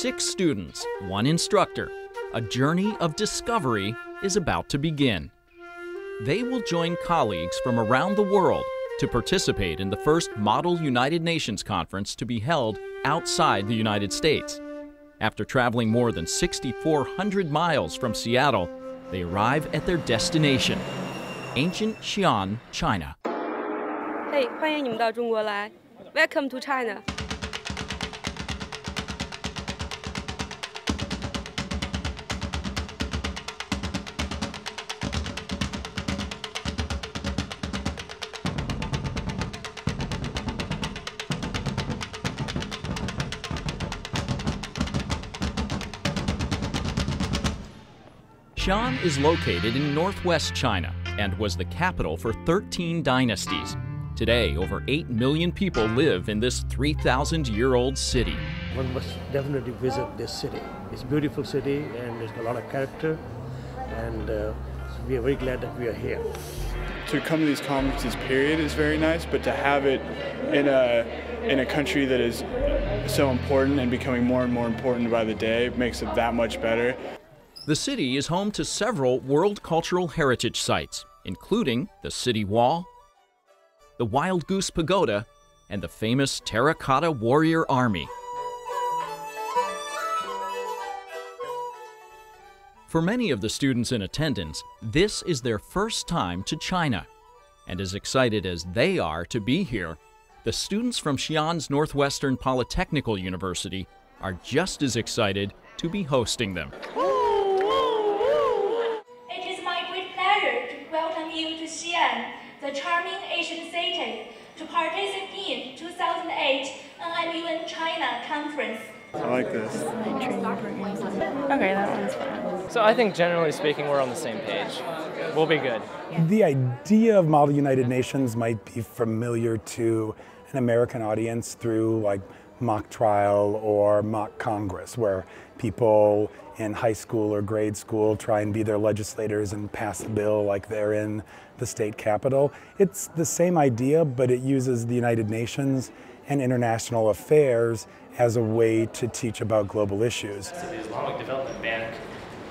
6 students, 1 instructor, a journey of discovery is about to begin. They will join colleagues from around the world to participate in the first Model United Nations Conference to be held outside the United States. After traveling more than 6,400 miles from Seattle, they arrive at their destination, ancient Xi'an, China. Hey, 欢迎你们到中国来. Welcome to China. Xi'an is located in northwest China and was the capital for 13 dynasties. Today, over 8 million people live in this 3,000-year-old city. One must definitely visit this city. It's a beautiful city and it's got a lot of character, and we are very glad that we are here. To come to these conferences, period, is very nice, but to have it in a country that is so important and becoming more and more important by the day makes it that much better. The city is home to several World Cultural Heritage Sites, including the City Wall, the Wild Goose Pagoda, and the famous Terracotta Warrior Army. For many of the students in attendance, this is their first time to China. And as excited as they are to be here, the students from Xi'an's Northwestern Polytechnical University are just as excited to be hosting them. To Xi'an, the charming Asian city, to participate in 2008 NMUN China Conference. I like this. Okay, that one's fine. So I think generally speaking, we're on the same page. We'll be good. The idea of Model United Nations might be familiar to an American audience through like mock trial or mock Congress, where people in high school or grade school try and be their legislators and pass a bill like they're in the state capitol. It's the same idea, but it uses the United Nations and international affairs as a way to teach about global issues. The Islamic Development Bank,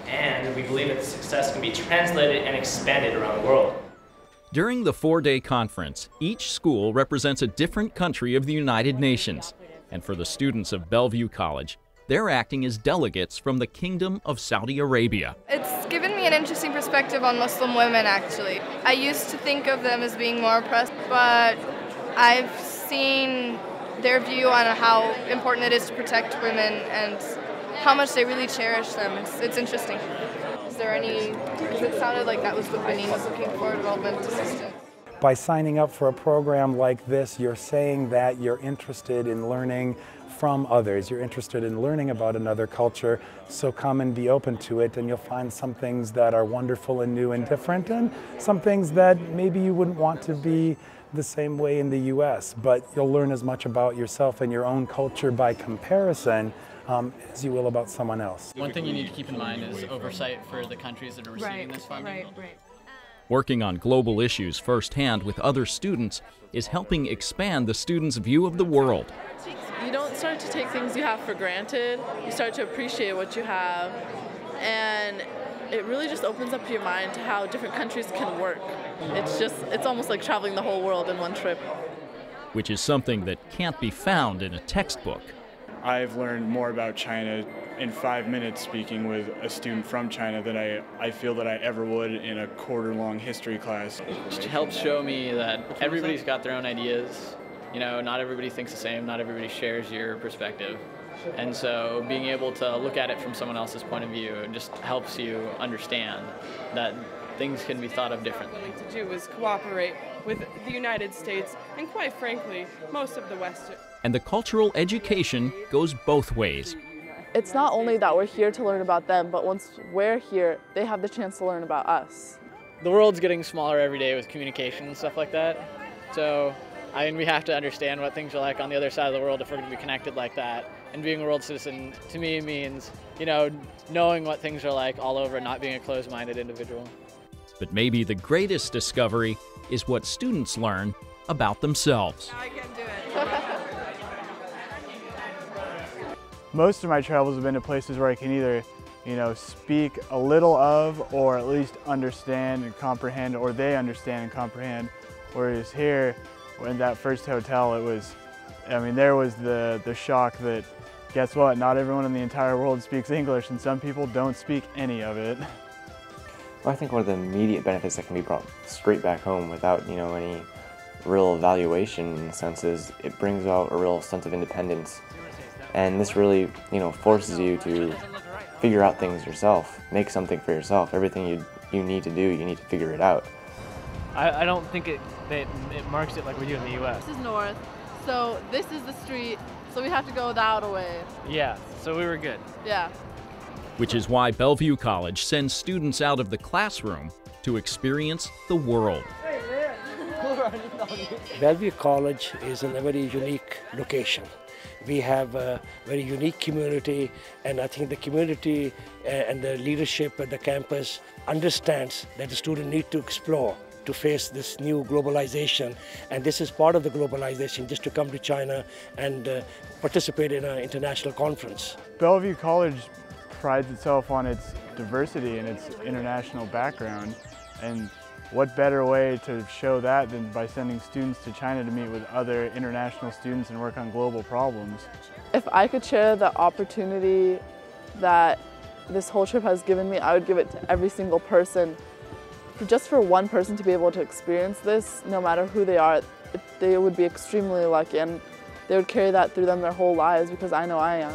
and we believe that the success can be translated and expanded around the world. During the 4-day conference, each school represents a different country of the United Nations. And for the students of Bellevue College, they're acting as delegates from the Kingdom of Saudi Arabia. It's given me an interesting perspective on Muslim women, actually. I used to think of them as being more oppressed, but I've seen their view on how important it is to protect women and how much they really cherish them. It's interesting. Is there any, because it sounded like that was what Benin was looking for, development assistance. By signing up for a program like this, you're saying that you're interested in learning from others. You're interested in learning about another culture, so come and be open to it, and you'll find some things that are wonderful and new and different, and some things that maybe you wouldn't want to be the same way in the US, but you'll learn as much about yourself and your own culture by comparison as you will about someone else. One thing you need to keep in mind is oversight for the countries that are receiving this funding. Right. Working on global issues firsthand with other students is helping expand the students' view of the world. You don't start to take things you have for granted, you start to appreciate what you have, and it really just opens up your mind to how different countries can work. It's almost like traveling the whole world in one trip. Which is something that can't be found in a textbook. I've learned more about China in 5 minutes speaking with a student from China than I feel that I ever would in a quarter-long history class. It helps show me that everybody's got their own ideas. You know, not everybody thinks the same, not everybody shares your perspective. And so being able to look at it from someone else's point of view just helps you understand that things can be thought of differently. What we need to do is cooperate with the United States and, quite frankly, most of the West. And the cultural education goes both ways. It's not only that we're here to learn about them, but once we're here, they have the chance to learn about us. The world's getting smaller every day with communication and stuff like that. So, I mean, we have to understand what things are like on the other side of the world if we're going to be connected like that. And being a world citizen, to me, means, you know, knowing what things are like all over and not being a closed-minded individual. But maybe the greatest discovery is what students learn about themselves. I can do it. Most of my travels have been to places where I can either, you know, speak a little of, or at least understand and comprehend, or they understand and comprehend. Whereas here, in that first hotel, it was, I mean, there was the shock that, guess what, not everyone in the entire world speaks English, and some people don't speak any of it. Well, I think one of the immediate benefits that can be brought straight back home without, you know, any real evaluation in a sense is it brings out a real sense of independence. And this really, you know, forces you to figure out things yourself, make something for yourself. Everything you need to do, you need to figure it out. I don't think it marks it like we do in the U.S. This is north, so this is the street, so we have to go the outer way. Yeah, so we were good. Yeah. Which is why Bellevue College sends students out of the classroom to experience the world. Bellevue College is in a very unique location. We have a very unique community, and I think the community and the leadership at the campus understands that the student need to explore to face this new globalization, and this is part of the globalization, just to come to China and participate in an international conference. Bellevue College prides itself on its diversity and its international background, and what better way to show that than by sending students to China to meet with other international students and work on global problems. If I could share the opportunity that this whole trip has given me, I would give it to every single person. Just for one person to be able to experience this, no matter who they are, they would be extremely lucky, and they would carry that through them their whole lives, because I know I am.